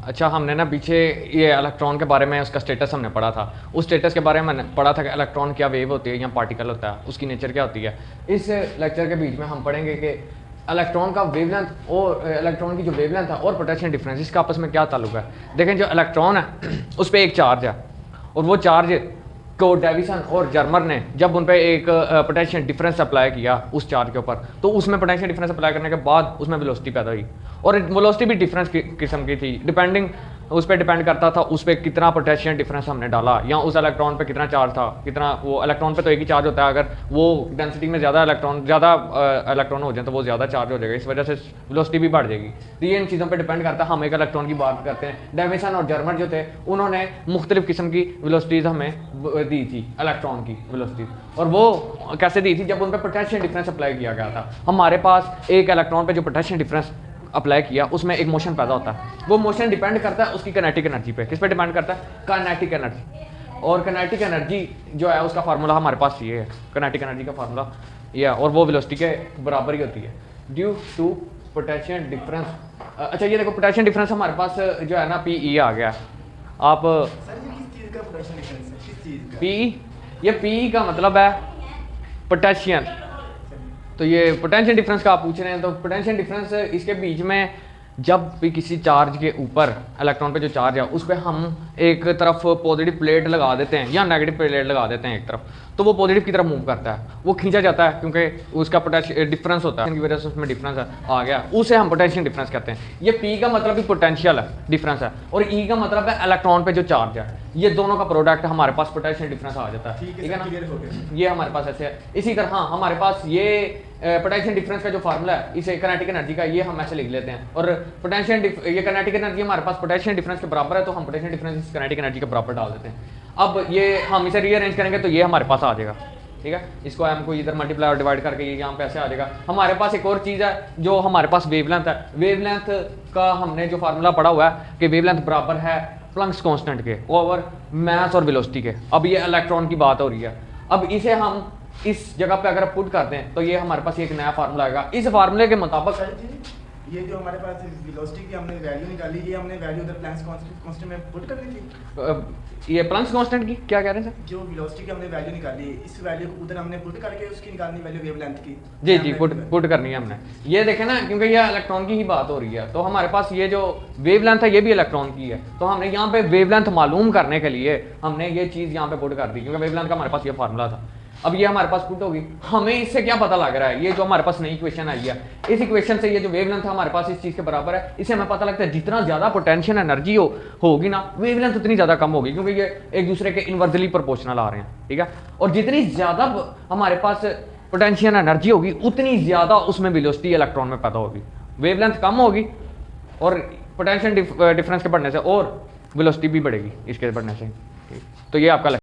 अच्छा हमने ना पीछे ये इलेक्ट्रॉन के बारे में उसका स्टेटस हमने पढ़ा था। उस स्टेटस के बारे में पढ़ा था कि इलेक्ट्रॉन क्या वेव होती है या पार्टिकल होता है, उसकी नेचर क्या होती है। इस लेक्चर के बीच में हम पढ़ेंगे कि इलेक्ट्रॉन का वेवलेंथ और इलेक्ट्रॉन की जो वेवलेंथ है और पोटेंशियल डिफरेंस, इसका आपस में क्या ताल्लुक है। देखें, जो इलेक्ट्रॉन है उस पर एक चार्ज है और वो चार्ज को डेविसन और जर्मर ने जब उन पर एक पोटेंशियल डिफरेंस अप्लाई किया उस चार्ज के ऊपर, तो उसमें पोटेंशियल डिफरेंस अप्लाई करने के बाद उसमें वेलोसिटी पैदा हुई। और वेलोसिटी भी डिफरेंस किस्म की थी, डिपेंडिंग उस पर डिपेंड करता था उस पर कितना पोटेंशियल डिफरेंस हमने डाला या उस इलेक्ट्रॉन पे कितना चार्ज था, कितना वो इलेक्ट्रॉन पे तो एक ही चार्ज होता है, अगर वो डेंसिटी में ज़्यादा इलेक्ट्रॉन हो जाए तो वो ज़्यादा चार्ज हो जाएगा, इस वजह से वेलोसिटी भी बढ़ जाएगी। तो ये इन चीज़ों पे डिपेंड करता है। हम एक इलेक्ट्रॉन की बात करते हैं, डेविसन और जर्मर जो थे उन्होंने मुख्तलिफ किस्म की वेलोसिटीज़ हमें दी थी, इलेक्ट्रॉन की वेलोसिटी। और वो कैसे दी थी, जब उन पर पोटेंशियल डिफरेंस अप्लाई किया गया था। हमारे पास एक इलेक्ट्रॉन पे जो पोटेंशियल डिफरेंस अप्लाई किया उसमें एक मोशन पैदा होता है, वो मोशन डिपेंड करता है उसकी काइनेटिक एनर्जी पे। किस पे डिपेंड करता है? Kinetic energy. और काइनेटिक एनर्जी जो है उसका फार्मूला हमारे पास ये है, काइनेटिक एनर्जी का फार्मूला ये है, और वो वेलोसिटी के बराबर ही होती है ड्यू टू पोटेंशियल डिफरेंस। अच्छा ये देखो, पोटेंशियल डिफरेंस हमारे पास जो है ना PE आ गया। आप PE, ये PE का मतलब है पोटेंशियल। तो ये पोटेंशियल डिफरेंस का आप पूछ रहे हैं, तो पोटेंशियल डिफरेंस इसके बीच में जब भी किसी चार्ज के ऊपर इलेक्ट्रॉन पे जो चार्ज है उस पर हम एक तरफ पॉजिटिव प्लेट लगा देते हैं या नेगेटिव प्लेट लगा देते हैं एक तरफ, तो वो पॉजिटिव की तरफ मूव करता है, वो खींचा जाता है क्योंकि उसका पोटेंशियल डिफरेंस होता है, इनकी वजह से उसमें डिफरेंस आ गया, उसे हम पोटेंशियल डिफरेंस कहते हैं। ये P का मतलब भी पोटेंशियल है डिफरेंस है, और E का मतलब है इलेक्ट्रॉन पे जो चार्ज है। ये दोनों का प्रोडक्ट हमारे पास पोटेंशियल डिफरेंस आ जाता है, ठीक है ना। ये हमारे पास ऐसे है। इसी तरह हाँ, हमारे पास ये पोटेंशियल डिफरेंस का जो फार्मूला है, इसे काइनेटिक एनर्जी का, ये हम ऐसे लिख लेते हैं। और पोटेंशियल ये काइनेटिक एनर्जी हमारे पास पोटेंशियल डिफरेंस के बराबर है, तो हम पोटेंशियल डिफरेंस इस काइनेटिक एनर्जी के बराबर डाल देते हैं। अब ये हम इसे रीअरेंज करेंगे तो ये हमारे पास आ जाएगा, ठीक है। इसको हम को इधर मल्टीप्लाई और डिवाइड करके ये यहाँ पे ऐसे आ जाएगा। हमारे पास एक और चीज़ है जो हमारे पास वेवलेंथ है। वेवलेंथ का हमने जो फार्मूला पढ़ा हुआ है कि वेवलेंथ बराबर है प्लंक्स कांस्टेंट के ओवर मास और वेलोसिटी के। अब ये इलेक्ट्रॉन की बात हो रही है। अब इसे हम इस जगह पे अगर पुट करते हैं तो ये हमारे पास एक नया फार्मूला आएगा। इस फार्मूले के मुताबिक ये जो हमारे पास वेलोसिटी की हमने वैल्यू निकाली, ये हमने वैल्यू उधर प्लैंक्स कांस्टेंट में पुट करनी थी। ये प्लंक्स कांस्टेंट की क्या कह रहे हैं सर? जो वेलोसिटी की हमने वैल्यू निकाली, इस वैल्यू को उधर हमने पुट करके उसकी निकालनी वैल्यू वेवलेंथ की। जी पुट करनी है हमने। ये देखें ना, क्योंकि ये इलेक्ट्रॉन की ही बात हो रही है, तो हमारे पास ये जो वेवलेंथ है ये भी इलेक्ट्रॉन की है। तो हमने यहाँ पे वेवलेंथ मालूम करने के लिए हमने ये चीज़ यहाँ पे पुट कर दी, क्योंकि वेवलेंथ का हमारे पास ये फार्मूला था। अब ये हमारे पास पुट होगी। हमें इससे क्या पता लग रहा है, ये जो हमारे पास नई इक्वेशन आई है, इस इक्वेशन से ये जो वेवलेंथ है हमारे पास इस चीज़ के बराबर है। इससे हमें पता लगता है जितना ज़्यादा पोटेंशियल एनर्जी होगी ना, वेवलेंथ उतनी ज़्यादा कम होगी, क्योंकि ये एक दूसरे के इनवर्सली प्रोपोर्शनल आ रहे हैं, ठीक है। और जितनी ज़्यादा हमारे पास पोटेंशियल एनर्जी होगी उतनी ज़्यादा उसमें वेलोसिटी इलेक्ट्रॉन में पैदा होगी। वेवलेंथ कम होगी और पोटेंशियल डिफरेंस के बढ़ने से और वेलोसिटी भी बढ़ेगी इसके बढ़ने से। तो ये आपका